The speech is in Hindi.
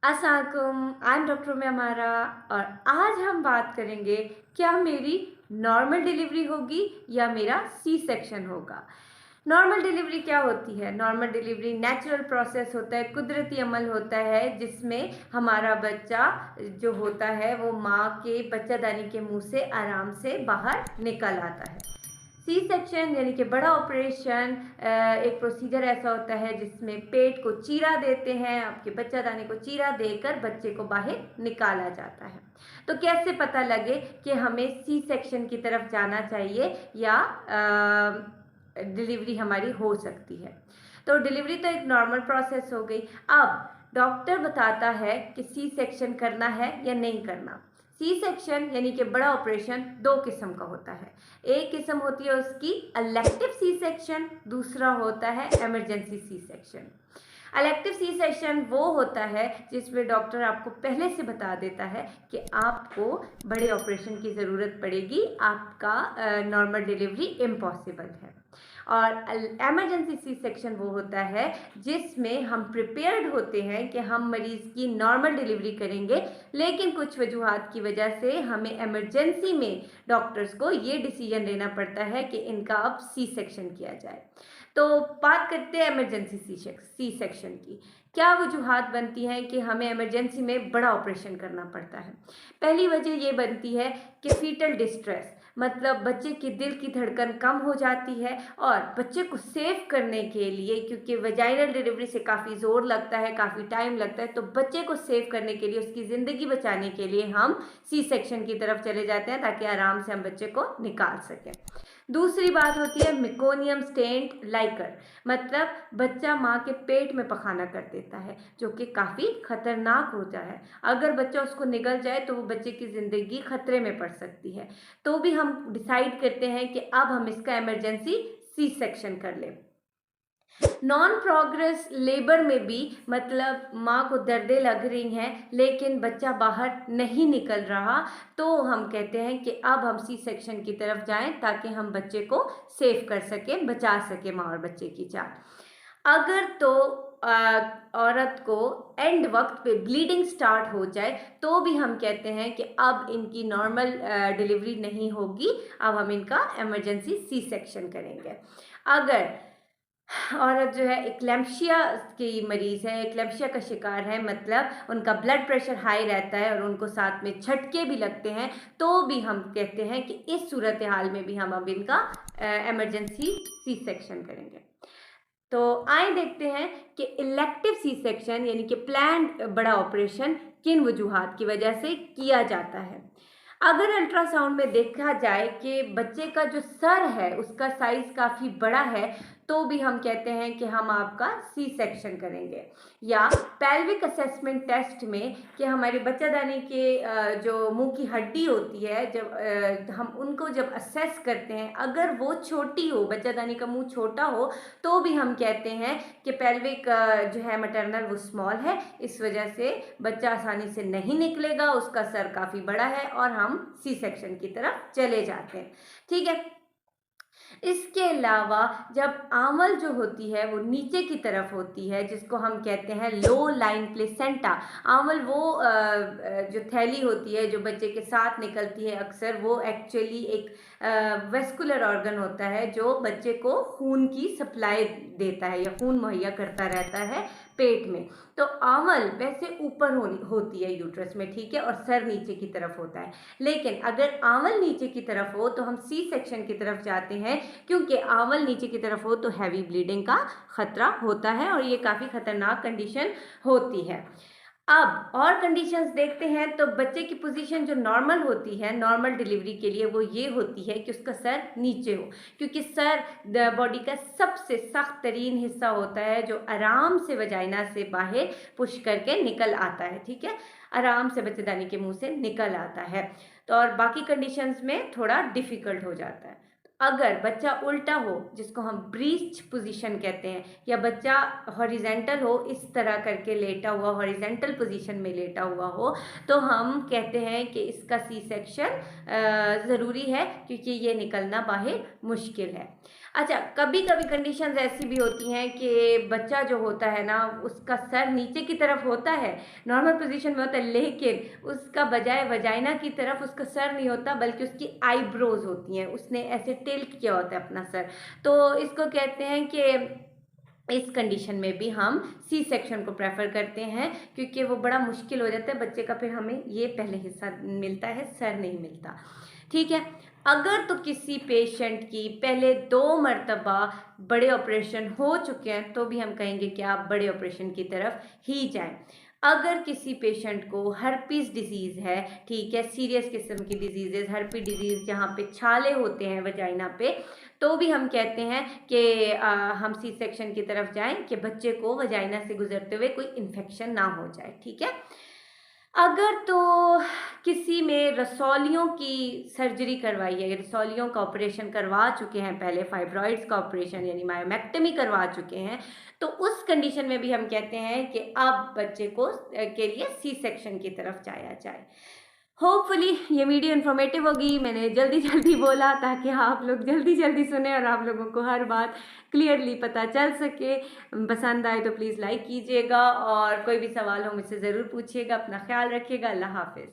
अस्सलाम वालेकुम, आई एम डॉक्टर में हमारा। और आज हम बात करेंगे क्या मेरी नॉर्मल डिलीवरी होगी या मेरा सी सेक्शन होगा। नॉर्मल डिलीवरी क्या होती है? नॉर्मल डिलीवरी नेचुरल प्रोसेस होता है, कुदरती अमल होता है जिसमें हमारा बच्चा जो होता है वो माँ के बच्चादानी के मुंह से आराम से बाहर निकल आता है। सी सेक्शन यानी कि बड़ा ऑपरेशन एक प्रोसीजर ऐसा होता है जिसमें पेट को चीरा देते हैं, आपके बच्चादानी को चीरा देकर बच्चे को बाहर निकाला जाता है। तो कैसे पता लगे कि हमें सी सेक्शन की तरफ जाना चाहिए या डिलीवरी हमारी हो सकती है? तो डिलीवरी तो एक नॉर्मल प्रोसेस हो गई। अब डॉक्टर बताता है कि सी सेक्शन करना है या नहीं करना। सी सेक्शन यानी कि बड़ा ऑपरेशन दो किस्म का होता है। एक किस्म होती है उसकी इलेक्टिव सी सेक्शन, दूसरा होता है emergency C section. Elective C section वो होता है जिसमें डॉक्टर आपको पहले से बता देता है कि आपको बड़े ऑपरेशन की ज़रूरत पड़ेगी, आपका नॉर्मल डिलीवरी इम्पॉसिबल है। और एमरजेंसी सी सेक्शन वो होता है जिसमें हम प्रिपेयर्ड होते हैं कि हम मरीज़ की नॉर्मल डिलीवरी करेंगे, लेकिन कुछ वजूहात की वजह से हमें इमरजेंसी में डॉक्टर्स को ये डिसीजन लेना पड़ता है कि इनका अब सी सेक्शन किया जाए। तो बात करते हैं इमरजेंसी सी सेक्शन की। क्या वजूहात बनती हैं कि हमें इमरजेंसी में बड़ा ऑपरेशन करना पड़ता है? पहली वजह ये बनती है कि फीटल डिस्ट्रेस, मतलब बच्चे के दिल की धड़कन कम हो जाती है और बच्चे को सेव करने के लिए, क्योंकि वजाइनल डिलीवरी से काफ़ी ज़ोर लगता है, काफ़ी टाइम लगता है, तो बच्चे को सेव करने के लिए, उसकी ज़िंदगी बचाने के लिए हम सी सेक्शन की तरफ चले जाते हैं ताकि आराम से हम बच्चे को निकाल सकें। दूसरी बात होती है मेकोनियम स्टेंट लाइकर, मतलब बच्चा माँ के पेट में पखाना कर देता है जो कि काफ़ी खतरनाक होता है। अगर बच्चा उसको निगल जाए तो वो बच्चे की ज़िंदगी खतरे में पड़ सकती है। तो भी हम डिसाइड करते हैं कि अब हम इसका इमरजेंसी सी सेक्शन कर लें। नॉन प्रोग्रेस लेबर में भी, मतलब माँ को दर्दें लग रही हैं लेकिन बच्चा बाहर नहीं निकल रहा, तो हम कहते हैं कि अब हम सी सेक्शन की तरफ जाएं ताकि हम बच्चे को सेव कर सकें, बचा सकें माँ और बच्चे की जान। अगर तो औरत को एंड वक्त पे ब्लीडिंग स्टार्ट हो जाए तो भी हम कहते हैं कि अब इनकी नॉर्मल डिलीवरी नहीं होगी, अब हम इनका इमरजेंसी सी सेक्शन करेंगे। अगर औरत जो है एक्लेम्पशिया की मरीज़ है, एक्लेम्पशिया का शिकार है, मतलब उनका ब्लड प्रेशर हाई रहता है और उनको साथ में झटके भी लगते हैं, तो भी हम कहते हैं कि इस सूरत हाल में भी हम अब इनका इमरजेंसी सी सेक्शन करेंगे। तो आइए देखते हैं कि इलेक्टिव सी सेक्शन यानी कि प्लान्ड बड़ा ऑपरेशन किन वजूहात की वजह से किया जाता है। अगर अल्ट्रासाउंड में देखा जाए कि बच्चे का जो सर है उसका साइज़ काफ़ी बड़ा है, तो भी हम कहते हैं कि हम आपका सी सेक्शन करेंगे। या पेल्विक असेसमेंट टेस्ट में कि हमारे बच्चादानी के जो मुंह की हड्डी होती है, जब हम उनको जब असेस करते हैं, अगर वो छोटी हो, बच्चादानी का मुंह छोटा हो, तो भी हम कहते हैं कि पेल्विक जो है मैटरनल वो स्मॉल है, इस वजह से बच्चा आसानी से नहीं निकलेगा, उसका सर काफ़ी बड़ा है और हम सी सेक्शन की तरफ चले जाते हैं। ठीक है। इसके अलावा जब आंवल जो होती है वो नीचे की तरफ होती है, जिसको हम कहते हैं लो लाइन प्लेसेंटा। आंवल वो जो थैली होती है जो बच्चे के साथ निकलती है अक्सर, वो एक्चुअली एक वेस्कुलर ऑर्गन होता है जो बच्चे को खून की सप्लाई देता है या खून मुहैया करता रहता है पेट में। तो आंवल वैसे ऊपर होती है यूट्रस में, ठीक है, और सर नीचे की तरफ होता है। लेकिन अगर आंवल नीचे की तरफ हो तो हम सी सेक्शन की तरफ जाते हैं, क्योंकि आंवल नीचे की तरफ हो तो हैवी ब्लीडिंग का खतरा होता है और ये काफ़ी खतरनाक कंडीशन होती है। अब और कंडीशंस देखते हैं तो बच्चे की पोजीशन जो नॉर्मल होती है नॉर्मल डिलीवरी के लिए, वो ये होती है कि उसका सर नीचे हो, क्योंकि सर बॉडी का सबसे सख्त तरीन हिस्सा होता है जो आराम से वजाइना से बाहर पुश करके निकल आता है। ठीक है, आराम से बच्चेदानी के मुंह से निकल आता है। तो और बाकी कंडीशंस में थोड़ा डिफ़िकल्ट हो जाता है। अगर बच्चा उल्टा हो, जिसको हम ब्रीच पोजीशन कहते हैं, या बच्चा हॉरिजेंटल हो, इस तरह करके लेटा हुआ, हॉरिजेंटल पोजीशन में लेटा हुआ हो, तो हम कहते हैं कि इसका सी सेक्शन ज़रूरी है, क्योंकि ये निकलना बाहर मुश्किल है। अच्छा, कभी-कभी कंडीशंस ऐसी भी होती हैं कि बच्चा जो होता है ना, उसका सर नीचे की तरफ होता है, नॉर्मल पोज़ीशन में होता है, लेकिन उसका बजाय वजाइना की तरफ उसका सर नहीं होता, बल्कि उसकी आईब्रोज़ होती हैं, उसने ऐसे टिल्ट किया होता है अपना सर। तो इसको कहते हैं कि इस कंडीशन में भी हम सी सेक्शन को प्रेफर करते हैं, क्योंकि वो बड़ा मुश्किल हो जाता है बच्चे का, फिर हमें ये पहले हिस्सा मिलता है, सर नहीं मिलता। ठीक है। अगर तो किसी पेशेंट की पहले 2 मरतबा बड़े ऑपरेशन हो चुके हैं, तो भी हम कहेंगे कि आप बड़े ऑपरेशन की तरफ ही जाएं। अगर किसी पेशेंट को हर्पीस डिजीज़ है, ठीक है, सीरियस किस्म की डिजीज़, हर्पी डिजीज़ जहाँ पे छाले होते हैं वजाइना पे, तो भी हम कहते हैं कि हम सी सेक्शन की तरफ जाएं कि बच्चे को वजाइना से गुजरते हुए कोई इन्फेक्शन ना हो जाए। ठीक है। अगर तो किसी में रसौलियों की सर्जरी करवाई है, रसौलियों का ऑपरेशन करवा चुके हैं, पहले फाइब्रॉइड्स का ऑपरेशन यानी मायोमेक्टमी करवा चुके हैं, तो उस कंडीशन में भी हम कहते हैं कि अब बच्चे को के लिए सी सेक्शन की तरफ जाया जाए। होपफुली ये वीडियो इन्फॉर्मेटिव होगी। मैंने जल्दी जल्दी बोला ताकि आप लोग जल्दी जल्दी सुने और आप लोगों को हर बात क्लियरली पता चल सके। पसंद आए तो प्लीज़ लाइक कीजिएगा और कोई भी सवाल हो मुझसे ज़रूर पूछिएगा। अपना ख्याल रखिएगा। अल्लाह हाफ़िज़।